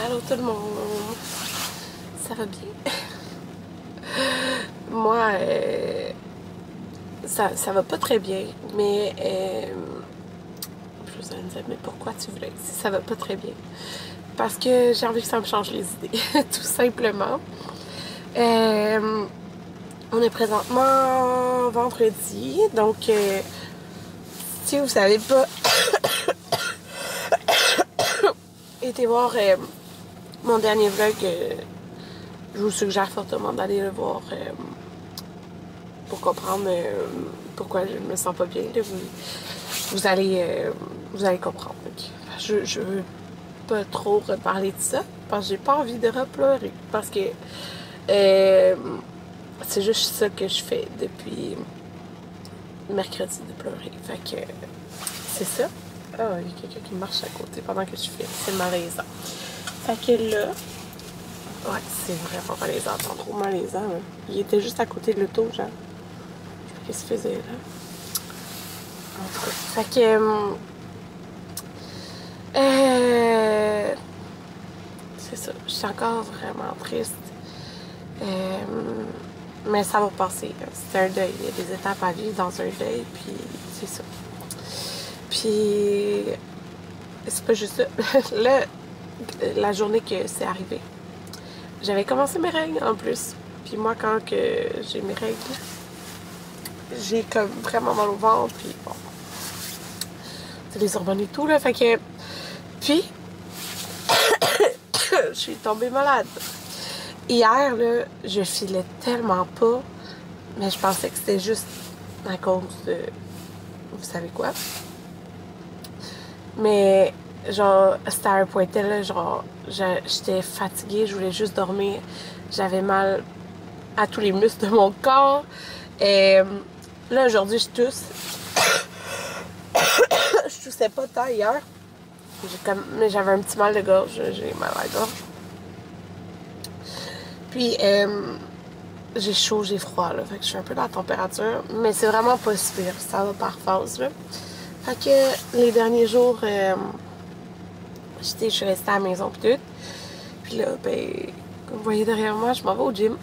Allô tout le monde, ça va bien? Moi, ça va pas très bien, mais je vous allez me dire, mais pourquoi tu voulais si ça va pas très bien? Parce que j'ai envie que ça me change les idées, tout simplement. On est présentement vendredi, donc si vous savez pas, été voir mon dernier vlog, je vous suggère fortement d'aller le voir pour comprendre pourquoi je me sens pas bien. Là, vous allez comprendre. Okay. Je veux pas trop reparler de ça parce que j'ai pas envie de repleurer. Parce que c'est juste ça que je fais depuis mercredi, de pleurer. Fait que c'est ça. Ah, il y a quelqu'un qui marche à côté pendant que je fais. C'est malaisant. Fait que là, ouais, c'est vraiment malaisant. C'est trop malaisant. Là. Il était juste à côté de l'auto, genre. Je sais pas qu'est-ce qu'il faisait là. En tout cas. Fait que. C'est ça. Je suis encore vraiment triste. Mais ça va passer. C'est un deuil. Il y a des étapes à vivre dans un deuil. Puis c'est ça. Puis. C'est pas juste ça. Là, la journée que c'est arrivé, j'avais commencé mes règles en plus. Puis moi, quand que j'ai mes règles, j'ai comme vraiment mal au ventre. Puis bon. C'est les hormones et tout, là. Fait que. Puis. Je suis tombée malade. Hier, là, je filais tellement pas. Mais je pensais que c'était juste à cause de. Vous savez quoi? Mais. Genre, c'était à un point tel, là, genre, j'étais fatiguée, je voulais juste dormir. J'avais mal à tous les muscles de mon corps. Et là, aujourd'hui, je tousse. Je toussais pas tant hier. Mais j'avais un petit mal de gorge. J'ai mal à la gorge. Puis, j'ai chaud, j'ai froid, là. Fait que je suis un peu dans la température. Mais c'est vraiment pas si pire. Ça va par phase, là. Fait que les derniers jours... je suis restée à la maison pis tout. Puis là, ben, comme vous voyez derrière moi, je m'en vais au gym.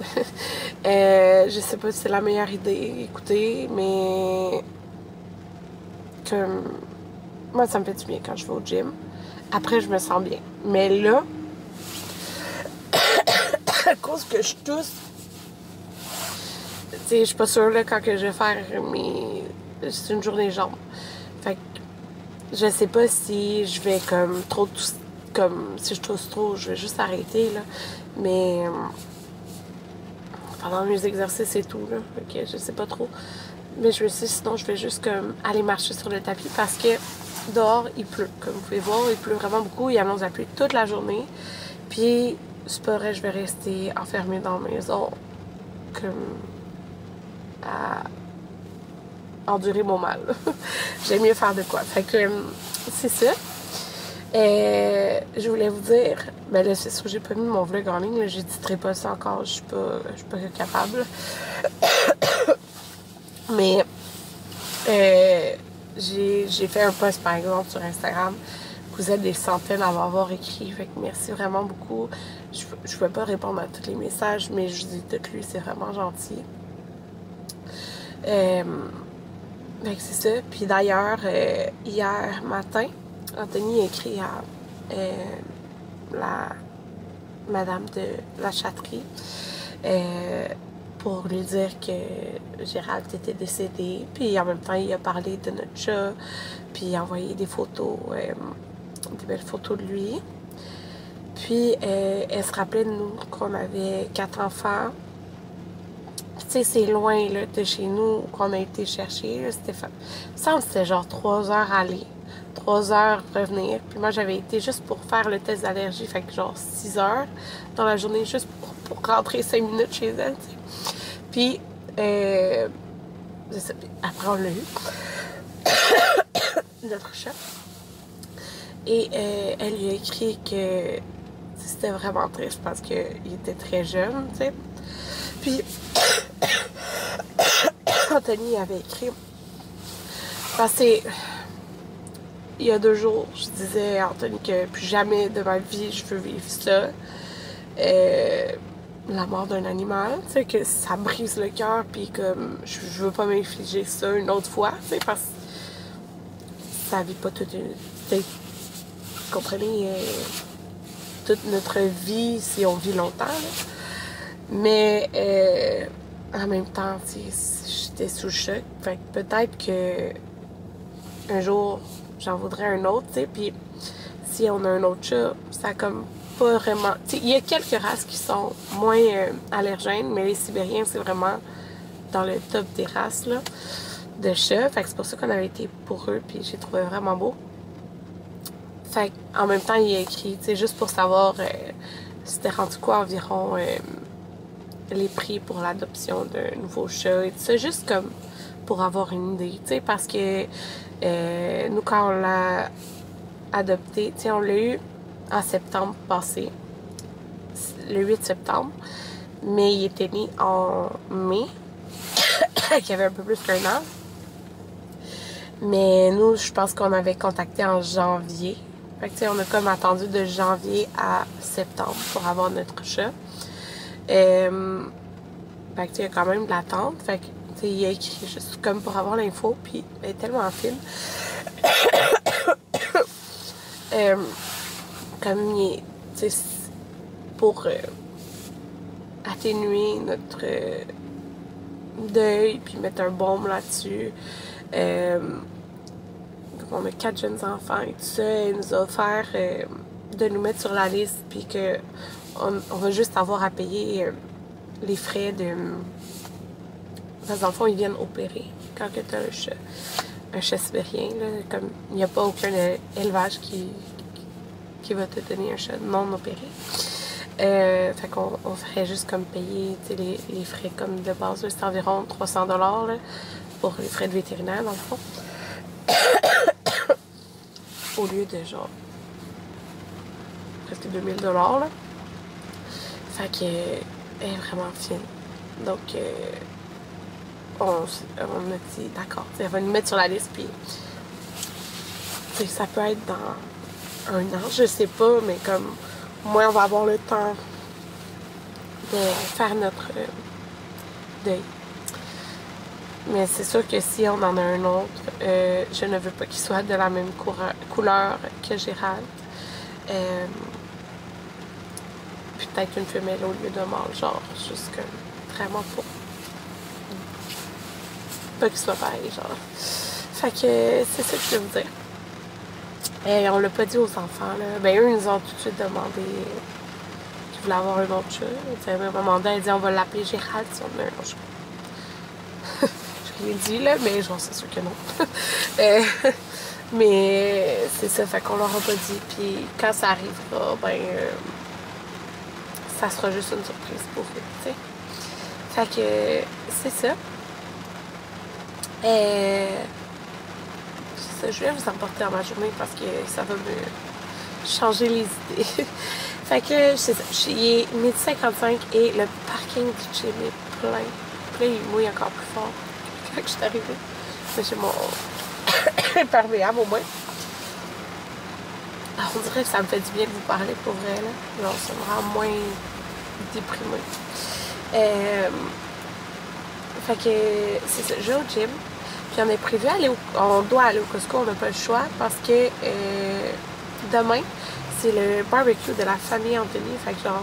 Je sais pas si c'est la meilleure idée, écoutez, mais comme moi, ça me fait du bien quand je vais au gym. Après, je me sens bien. Mais là, à cause que je tousse, tu sais, je suis pas sûre là quand que je vais faire mes... C'est une journée jambes. Fait que je sais pas si je vais comme trop tousser. Comme si je tousse trop, je vais juste arrêter, là. Mais pendant mes exercices et tout, là. Ok, je sais pas trop. Mais je me suis dit, sinon, je vais juste comme aller marcher sur le tapis parce que dehors, il pleut. Comme vous pouvez voir, il pleut vraiment beaucoup. Il annonce la pluie toute la journée. Puis, c'est pas vrai, je vais rester enfermée dans la maison comme à endurer mon mal. J'aime mieux faire de quoi. Fait que c'est ça. Je voulais vous dire, ben là, c'est sûr, j'ai pas mis mon vlog en ligne, j'éditerai pas ça encore, je suis pas capable. Mais, j'ai fait un post, par exemple, sur Instagram. Vous êtes des centaines à m'avoir écrit, fait que merci vraiment beaucoup. Je pouvais pas répondre à tous les messages, mais je vous ai tout lu, c'est vraiment gentil. Fait que c'est ça. Puis d'ailleurs, hier matin, Anthony a écrit à la madame de la Chatterie pour lui dire que Gérald était décédé. Puis en même temps, il a parlé de notre chat, puis il a envoyé des photos, des belles photos de lui. Puis elle se rappelait de nous qu'on avait 4 enfants. Tu sais, c'est loin là, de chez nous qu'on a été chercher. C'était fait. Il me semble que c'était genre 3 heures aller. 3 heures revenir. Puis moi, j'avais été juste pour faire le test d'allergie. Fait que genre 6 heures dans la journée, juste pour rentrer 5 minutes chez elle, tu sais. Puis, après, on l'a eu. Notre chat. Et elle lui a écrit que c'était vraiment triste parce qu'il était très jeune, tu sais. Puis, Anthony avait écrit... Parce que il y a 2 jours, je disais à Anthony que plus jamais de ma vie je veux vivre ça. La mort d'un animal, tu sais, que ça brise le cœur, puis comme je veux pas m'infliger ça une autre fois, tu sais, parce que ça vit pas toute une. Vous comprenez, toute notre vie si on vit longtemps, là. Mais en même temps, j'étais sous le choc. Fait que peut-être que un jour, j'en voudrais un autre, tu sais, puis si on a un autre chat, ça a comme pas vraiment... Il y a quelques races qui sont moins allergènes, mais les Sibériens, c'est vraiment dans le top des races là, de chats. Fait que c'est pour ça qu'on avait été pour eux, puis j'ai trouvé vraiment beau. Fait en même temps, il a écrit, tu sais, juste pour savoir c'était rendu quoi environ les prix pour l'adoption d'un nouveau chat et tout ça, juste comme pour avoir une idée, tu sais, parce que nous, quand on l'a adopté, tu sais, on l'a eu en septembre passé, le 8 septembre, mais il était né en mai, qui avait un peu plus qu'un an. Mais nous, je pense qu'on avait contacté en janvier. Fait que, tu sais, on a comme attendu de janvier à septembre pour avoir notre chat. Fait que, tu sais, il y a quand même de l'attente. Fait que, tu sais, il a écrit juste comme pour avoir l'info, puis elle est tellement fine. Comme il est, tu sais, pour atténuer notre deuil, puis mettre un baume là-dessus. On a 4 jeunes enfants et tout ça. Elle nous a offert de nous mettre sur la liste, puis que on va juste avoir à payer les frais de... Parce que dans le fond, ils viennent opérer quand tu as un chat sibérien. Là, comme il n'y a pas aucun élevage qui va te donner un chat non opéré. Fait qu'on ferait juste comme payer les frais comme de base. C'est environ 300$ là, pour les frais de vétérinaire, dans le fond. Au lieu de genre presque 2000$. Là. Fait que elle est vraiment fine. Donc on a dit d'accord, elle va nous mettre sur la liste, puis ça peut être dans un an, je sais pas, mais comme moi on va avoir le temps de faire notre deuil. Mais c'est sûr que si on en a un autre, je ne veux pas qu'il soit de la même couleur que Gérald. Puis peut-être une femelle au lieu de mâle, genre, juste comme vraiment pas qu'il soit pareil, genre. Fait que c'est ça que je veux vous dire. Et on l'a pas dit aux enfants, là. Ben eux, ils nous ont tout de suite demandé qu'ils voulaient avoir un autre chat. Elle m'a demandé, elle dit on va l'appeler Gérald si on a un autre chat. Je l'ai dit, là, mais j'en suis sûre que non. Mais c'est ça, fait qu'on leur a pas dit. Puis quand ça arrivera, ben ça sera juste une surprise pour eux, tu sais. Fait que c'est ça. Je vais vous emporter dans ma journée parce que ça va me changer les idées. Fait que c'est ça. Il est 12h55 et le parking du gym est plein. Puis là, il mouille encore plus fort quand je suis arrivée. Mais j'ai mon imperméable au moins. Alors, on dirait que ça me fait du bien de vous parler pour vrai, là. Genre, ça me rend moins déprimée. Fait que c'est ça. Je vais au gym. Puis on est prévu aller on doit aller au Costco, on n'a pas le choix parce que demain, c'est le barbecue de la famille Anthony. Fait que genre,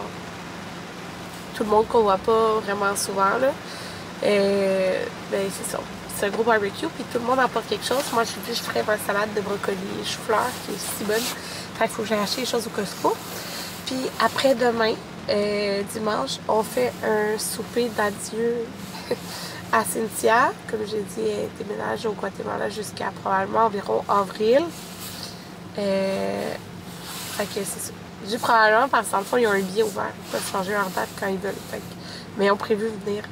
tout le monde qu'on voit pas vraiment souvent, là. Ben c'est ça. C'est un gros barbecue, puis tout le monde apporte quelque chose. Moi, je dis, je ferais ma salade de brocoli et chou-fleur qui est si bonne. Fait qu'il faut que j'aille acheter les choses au Costco. Puis après-demain, dimanche, on fait un souper d'adieu à Cynthia. Comme j'ai dit, elle déménage au Guatemala jusqu'à probablement environ avril. Fait que c'est ça. Je dis probablement parce qu'en fond, il y a un billet ouvert. Ils peuvent changer leur date quand ils veulent. Fait que, mais ils ont prévu venir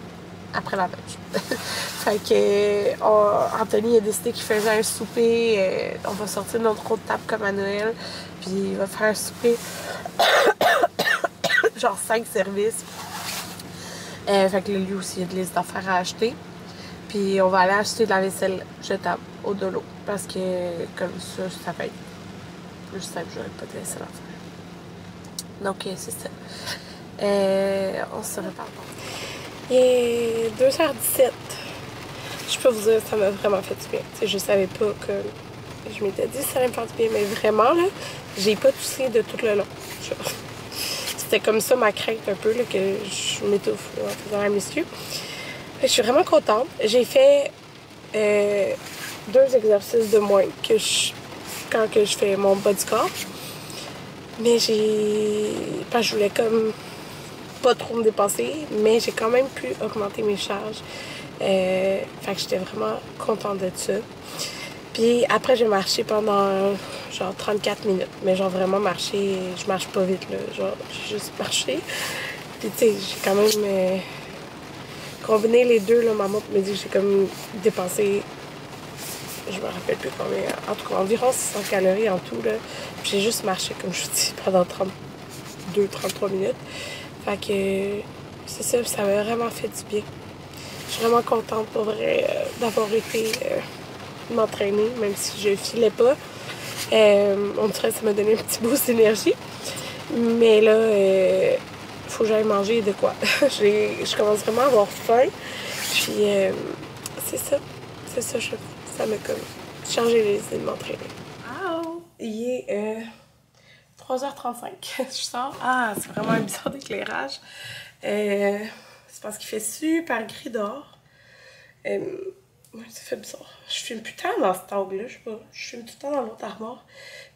après la neige. Fait que Anthony a décidé qu'il faisait un souper. On va sortir notre autre table comme à Noël. Puis il va faire un souper. Genre 5 services. Fait que lui aussi, il y a de liste d'affaires à acheter. Puis on va aller acheter de la vaisselle jetable au Dolo. Parce que comme ça va être plus simple. J'aurais pas de vaisselle à faire. Donc c'est ça. On se reparle. Il est 2h17. Je peux vous dire, ça m'a vraiment fait du bien. T'sais, je savais pas que... Je m'étais dit ça allait me faire du bien, mais vraiment, là, j'ai pas toussé de tout le long. C'était comme ça ma crainte un peu, là, que je m'étouffe en faisant la muscu. Je suis vraiment contente. J'ai fait 2 exercices de moins que quand que je fais mon bas du corps. Mais parce que je voulais comme pas trop me dépasser, mais j'ai quand même pu augmenter mes charges. Fait que j'étais vraiment contente de ça. Puis après, j'ai marché pendant genre 34 minutes. Mais genre vraiment marché, je marche pas vite là. Genre, j'ai juste marché. Puis tu sais, j'ai quand même combiné les deux là. Maman me dit que j'ai comme dépensé, je me rappelle plus combien, en tout cas environ 600 calories en tout là. Puis j'ai juste marché, comme je vous dis, pendant 32-33 minutes. Fait que c'est ça, ça m'a vraiment fait du bien. Je suis vraiment contente pour vrai d'avoir été m'entraîner, même si je filais pas. On dirait que ça m'a donné un petit boost d'énergie. Mais là, faut que j'aille manger de quoi. Je commence vraiment à avoir faim. Puis c'est ça. C'est ça, ça m'a comme changé les idées de m'entraîner. Oh! Il est 3h35. Je sors. Ah, c'est vraiment un bizarre d'éclairage. C'est parce qu'il fait super gris dehors. Ouais, ça fait bizarre. Je filme plus tant dans cet angle-là, je sais pas. Je filme tout le temps dans l'autre armoire.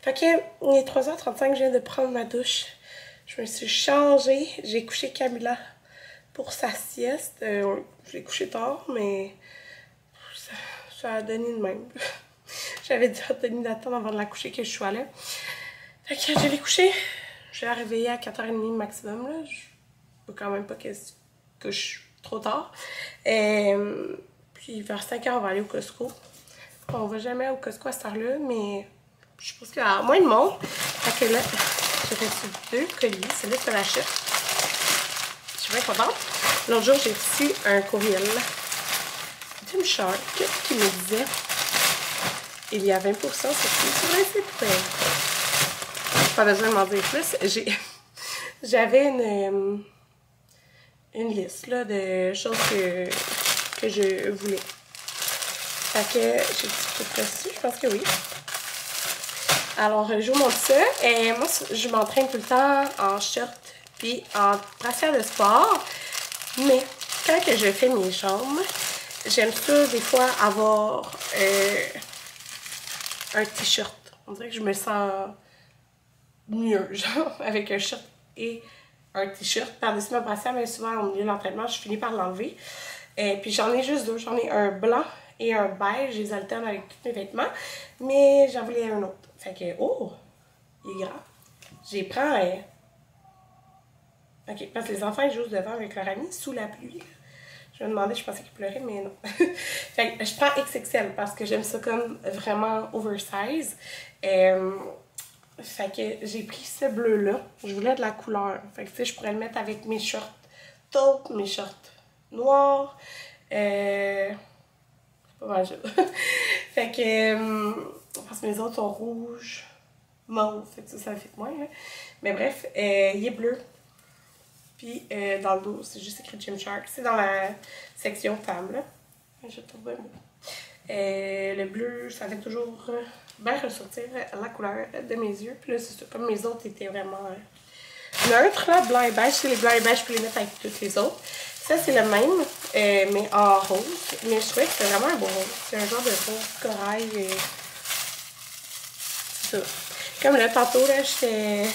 Fait que, il est 3h35, je viens de prendre ma douche. Je me suis changée. J'ai couché Camilla pour sa sieste. Je l'ai couché tard, mais ça a donné de même. J'avais déjà donné d'attendre avant de la coucher que je sois là. Fait que je l'ai couchée. Je l'ai réveillée à 4h30 maximum. Là. Je peux quand même pas que je couche trop tard. Puis vers 5h, on va aller au Costco. On va jamais au Costco à cette heure-là, mais je pense qu'il y a moins de monde. Fait que là, j'ai reçu 2 colis. Celui-là, c'est la chute. Je suis bien contente. L'autre jour, j'ai reçu un courriel Gymshark qui me disait il y a 20% sur le site web. Pas besoin de m'en dire plus. J'avais une liste là, de choses que je voulais. Fait que j'ai tout reçu, je pense que oui. Alors, je vous montre ça. Et moi, je m'entraîne tout le temps en short puis en brassière de sport. Mais quand que je fais mes jambes, j'aime ça des fois avoir un t-shirt. On dirait que je me sens mieux, genre, avec un shirt et un t-shirt par-dessus ma brassière, mais souvent au milieu de l'entraînement, je finis par l'enlever. Et puis j'en ai juste 2. J'en ai un blanc et un beige. Je les alterne avec tous mes vêtements. Mais j'en voulais un autre. Fait que, oh, il est grand. J'y prends. Ok, parce que les enfants, ils jouent devant avec leur ami sous la pluie. Je me demandais, je pensais qu'ils pleuraient, mais non. Fait que je prends XXL parce que j'aime ça comme vraiment oversize. Fait que j'ai pris ce bleu-là. Je voulais de la couleur. Fait que tu sais, je pourrais le mettre avec mes shorts taupes, mes shorts noirs. C'est pas mal ça. Fait que parce que mes autres sont rouges, mauve. Fait que ça fit moins. Hein. Mais bref, il est bleu. Puis dans le dos, c'est juste écrit Gymshark. C'est dans la section femmes, là. Je trouve bien beau. Le bleu, ça fait toujours bien ressortir la couleur de mes yeux. Puis là, c'est ça. Comme mes autres étaient vraiment neutres, là, blanc et beige. C'est les blancs et beige, je peux les mettre avec toutes les autres. Ça, c'est le même, mais en rose. Mais je trouvais que c'est vraiment un beau rose. C'est un genre de rose corail. C'est ça. Comme là, tantôt, là, j'ai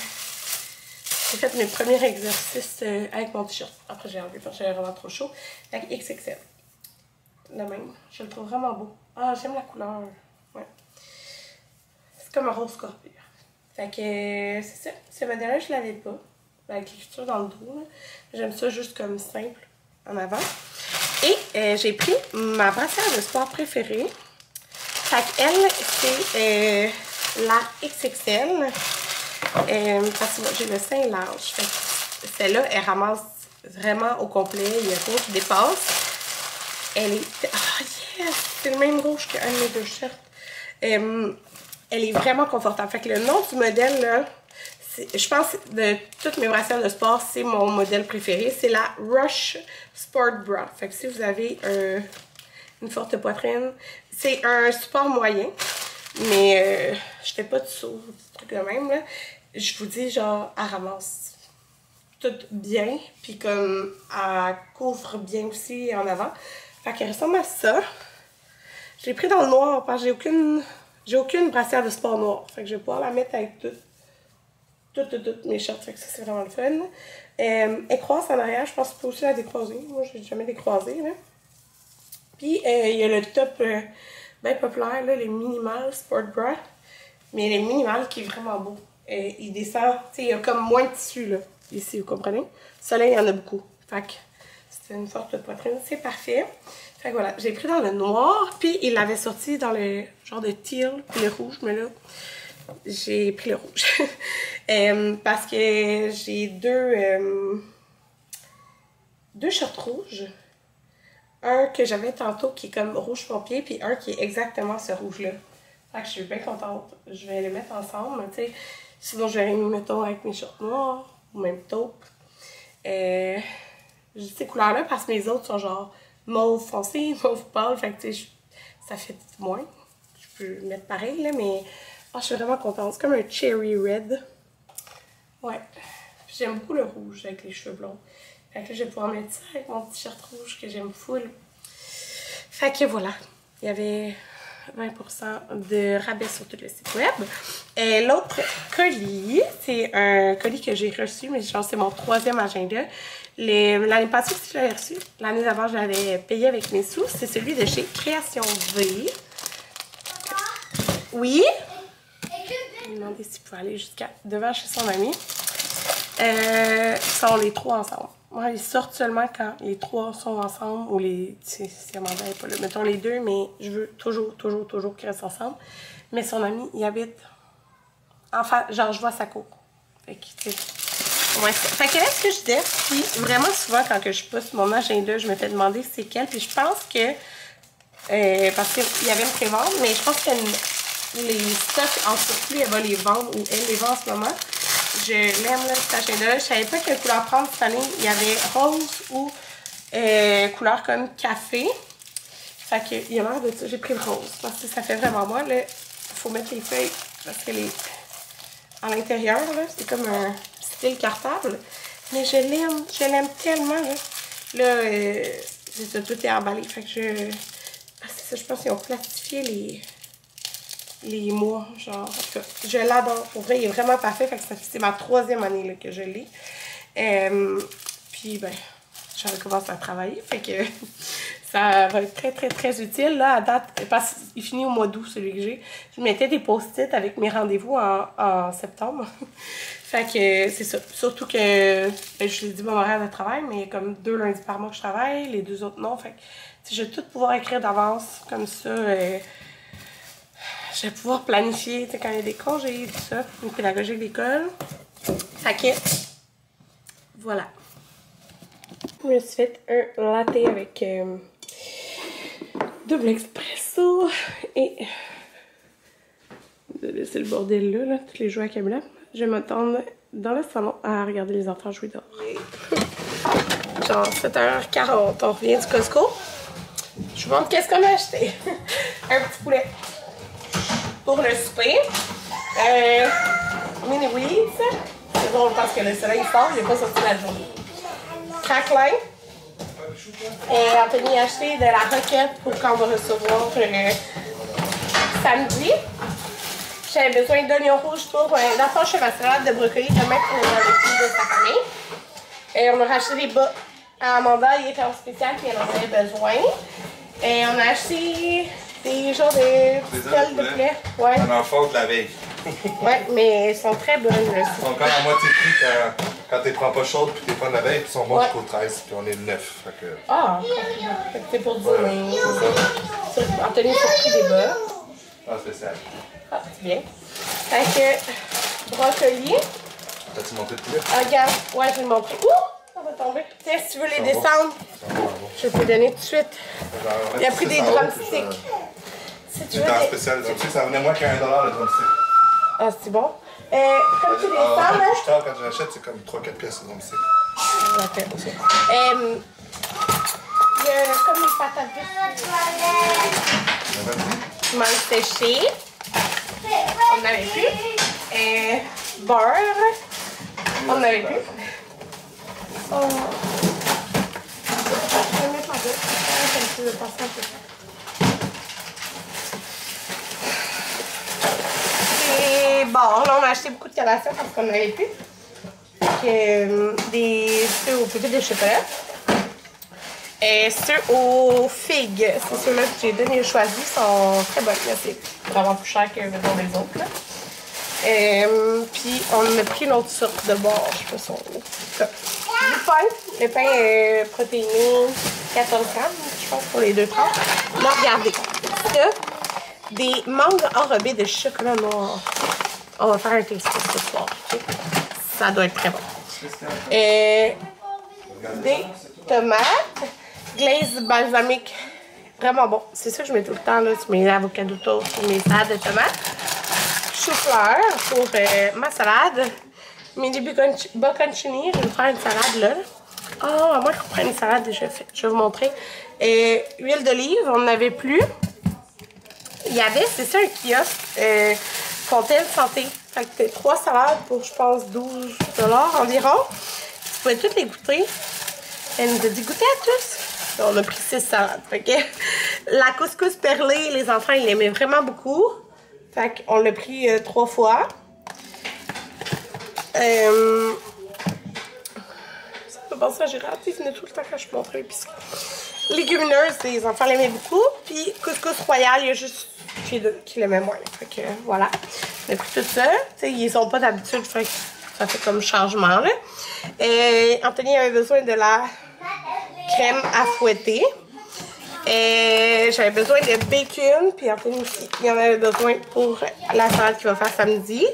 fait mes premiers exercices avec mon t-shirt. Après, j'ai enlevé parce que j'avais vraiment trop chaud. Avec XXL. Le même. Je le trouve vraiment beau. Ah, j'aime la couleur. Ouais. C'est comme un rose scorpion. Fait que c'est ça. Ce modèle-là, je l'avais pas. Avec l'écriture dans le dos. J'aime ça juste comme simple en avant. Et j'ai pris ma brassière de sport préférée. Fait qu'elle, c'est la XXL. Parce que j'ai le sein large. Fait que celle-là, elle ramasse vraiment au complet. Il y a rien qui dépasse. Elle est... Ah, yes! C'est le même rouge qu'un de mes deux shirts. Elle est vraiment confortable. Fait que le nom du modèle, là, je pense de toutes mes brassières de sport, c'est mon modèle préféré. C'est la Rush Sport Bra. Fait que si vous avez une forte poitrine, c'est un support moyen. Mais je fais pas de saut, du truc de même, là. Je vous dis, genre, elle ramasse tout bien. Puis comme, elle couvre bien aussi en avant. Fait qu'elle ressemble à ça. Je l'ai pris dans le noir parce que j'ai aucune brassière de sport noire. Fait que je vais pouvoir la mettre avec toutes mes shirts. Fait que ça, c'est vraiment le fun. Elle croise en arrière. Je pense que tu peux aussi la décroiser. Moi, je l'ai jamais décroisée, là. Puis, il y a le top bien populaire, là, les Minimal Sport Bra. Mais les Minimal qui est vraiment beau. Il descend, tu sais, il y a comme moins de tissu, là. Ici, vous comprenez? Soleil, il y en a beaucoup. Fait que c'est une forte poitrine. C'est parfait. Fait que voilà, j'ai pris dans le noir, puis il l'avait sorti dans le genre de teal, puis le rouge, mais là, j'ai pris le rouge. Parce que j'ai deux shirts rouges. Un que j'avais tantôt qui est comme rouge pompier, puis un qui est exactement ce rouge-là. Fait que je suis bien contente. Je vais les mettre ensemble, tu sais. Sinon, je vais les mettons avec mes shorts noirs, ou même taupe. J'ai ces couleurs-là parce que mes autres sont genre mauve foncé, mauve pâle, fait que tu sais, ça fait moins. Je peux mettre pareil, là, mais je suis vraiment contente. C'est comme un cherry red. Ouais. J'aime beaucoup le rouge avec les cheveux blonds. Fait que là, je vais pouvoir mettre ça avec mon t-shirt rouge que j'aime full. Fait que voilà. Il y avait 20% de rabais sur tout le site web. Et l'autre colis, c'est un colis que j'ai reçu, mais genre c'est mon 3e agenda. L'année passée aussi, je l'avais reçu. L'année d'avant, je l'avais payé avec mes sous. C'est celui de chez Création V. Oui? Je me demandais s'il pouvait aller jusqu'à devant chez son ami. Ils sont les 3 ensemble. Ouais, ils sortent seulement quand les 3 sont ensemble. Ou les... Si Amanda n'est pas là. Mettons les 2, mais je veux toujours qu'ils restent ensemble. Mais son ami, il habite... Enfin, genre, je vois sa cour. Fait que, tu sais... Ouais, fait que là, ce que je disais, puis vraiment souvent, quand que je poste mon agenda, je me fais demander c'est quel. Puis je pense que... parce qu'il y avait une prévente, mais je pense que les stocks en surplus, elle va les vendre, ou elle les vend en ce moment. Je l'aime, là, cet agenda. Je savais pas quelle couleur prendre cette année. Il y avait rose ou couleur comme café. Fait que, il y a l'air de ça. J'ai pris le rose parce que ça fait vraiment moi. Là, il faut mettre les feuilles parce que à l'intérieur, là, c'est comme un style cartable. Mais je l'aime tellement. Là, tout est emballé. Fait que c'est ça, je pense qu'ils ont plastifié les mois, genre, en tout cas, je l'adore. Pour vrai, il est vraiment parfait. Fait que c'est ma 3e année là, que je l'ai. Puis, ben, je recommence à travailler. Fait que ça va être très utile. Là, à date, parce qu'il finit au mois d'août, celui que j'ai. Je mettais des post-it avec mes rendez-vous en septembre. Fait que c'est ça. Surtout que, ben, je l'ai dit mon horaire de travail, mais il y a comme 2 lundis par mois que je travaille, les 2 autres non. Fait que je vais tout pouvoir écrire d'avance, comme ça. Je vais pouvoir planifier quand il y a des congés, tout ça, une pédagogie de l'école. Fait que, voilà. Je me suis fait un latte avec double espresso et c'est le bordel là, tous les jouets à Camilla. Je vais m'attendre dans le salon à regarder les enfants jouer dehors. Genre 7h40, on revient du Costco. Je vous montre qu'est-ce qu'on a acheté. Un petit poulet pour le souper. Mini Weeds. C'est drôle parce que le soleil sort, il n'est pas sorti la journée. Craquelin. Anthony a acheté de la roquette pour quand on va recevoir samedi. J'avais besoin d'oignons rouges pour l'enfant chez ma salade de brocoli de mettre dans le cul de sa famille. Et on a racheté des bas à Amanda, il était en spécial puis elle en avait besoin. Et on a acheté des genres de stèles de poulet. Ouais. On en fond de la veille. Ouais, mais elles sont très bonnes. Là. Ils sont encore à moitié prix quand tu les prends pas chaudes puis tu les prends de la veille, puis ils sont bons jusqu'au 13, puis on est le 9. Fait que... Ah, fait que c'est pour dîner. Ouais, c'est ça. Anthony s'est pris des bas. Ah, spécial. Ah, c'est bien. Fait que, brocoli. T'as-tu monté le poulet? Regarde, ouais, je vais le montrer. Ouh, ça va tomber. Tiens, si tu veux les descendre. Je vais te donner tout de suite. Genre, Il a pris des drumsticks. Si tu veux. C'était en spécial drumstick, ça venait moins qu'à $1 le drumstick. Ah, c'est bon. Comme tu les sens, là. Quand j'achète, c'est comme 3-4 pièces le drumstick. Il y a comme les patates douces. Mangue séchée. On n'avait plus. Beurre. On n'avait plus. Oh. Je vais mettre la deux. Je vais passer un peu. Et bon, là, on a acheté beaucoup de collations parce qu'on n'avait plus. Des ceux aux pépites de chocolat. Et ceux aux figues, c'est ceux-là que j'ai donné choisi, sont très bonnes. C'est vraiment plus cher que les autres. Là. Puis on a pris une autre sorte de bord, je sais pas si on veut. Du pain. Le pain est protéiné, 14 grammes, je pense, pour les 2 tranches. Là, regardez. Ça, des mangues enrobées de chocolat noir. On va faire un tasting ce soir. Okay? Ça doit être très bon. Des tomates, glaze balsamique, vraiment bon. C'est ça que je mets tout le temps là, sur mes avocados toast, sur mes salades de tomates. Chou-fleur pour ma salade. Mini bocconcini, je vais faire une salade là. Ah, à moins qu'on prenne une salade déjà faite. Je vais vous montrer. Huile d'olive, on n'en avait plus. Il y avait, c'est ça, un kiosque Fontaine Santé. Fait que 3 salades pour, je pense, 12 $ environ. Tu pouvais toutes les goûter. Elle nous a dit goûter à tous. On a pris 6 salades. Fait que la couscous perlée, les enfants, ils l'aimaient vraiment beaucoup. Fait qu'on l'a pris 3 fois. Ça me penser à Gérard, il venait tout le temps quand je montrais l'épicerie. Légumineuses, les enfants l'aimaient beaucoup. Puis couscous royal, il y a juste qui l'aimait moins. Fait que voilà. On a pris tout ça. T'sais, ils sont pas d'habitude, fait que ça fait comme changement là. Anthony avait besoin de la crème à fouetter. J'avais besoin de bacon, puis Anthony aussi, il en avait besoin pour la salade qu'il va faire samedi.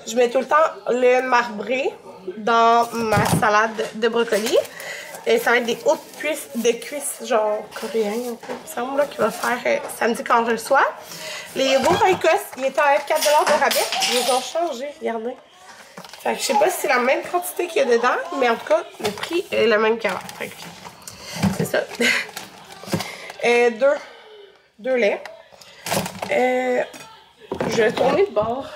Je mets tout le temps le marbré dans ma salade de brocoli. Et ça va être des hautes cuisses de cuisses, genre coréennes, un peu, il me semble, là, qu'il va faire samedi quand je le reçois. Les yogourts Oikos, ils étaient à 4 $ de rabais. Ils les ont changés, regardez. Fait que je sais pas si c'est la même quantité qu'il y a dedans, mais en tout cas, le prix est le même qu'avant. Fait que c'est ça. 2 laits. Je vais tourner de bord.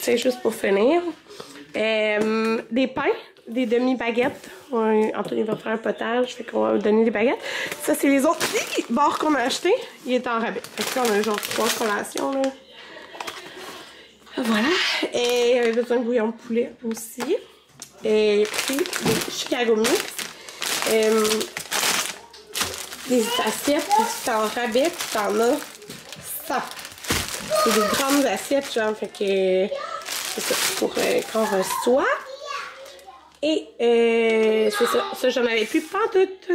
C'est juste pour finir. Des pains, des demi-baguettes. Anthony va faire un potage, fait qu'on va donner des baguettes. Ça, c'est les autres bords qu'on a achetés. Il est en rabais. Fait que là, on a genre 3 collations, là. Voilà. Et j'avais besoin de bouillon de poulet aussi. Et puis, des Chicago Mix. Des assiettes, c'est en rabais, puis t'en as ça. C'est des grandes assiettes, genre, fait que c'est ça, pour qu'on reçoit. Et c'est ça, j'en avais plus pantoute.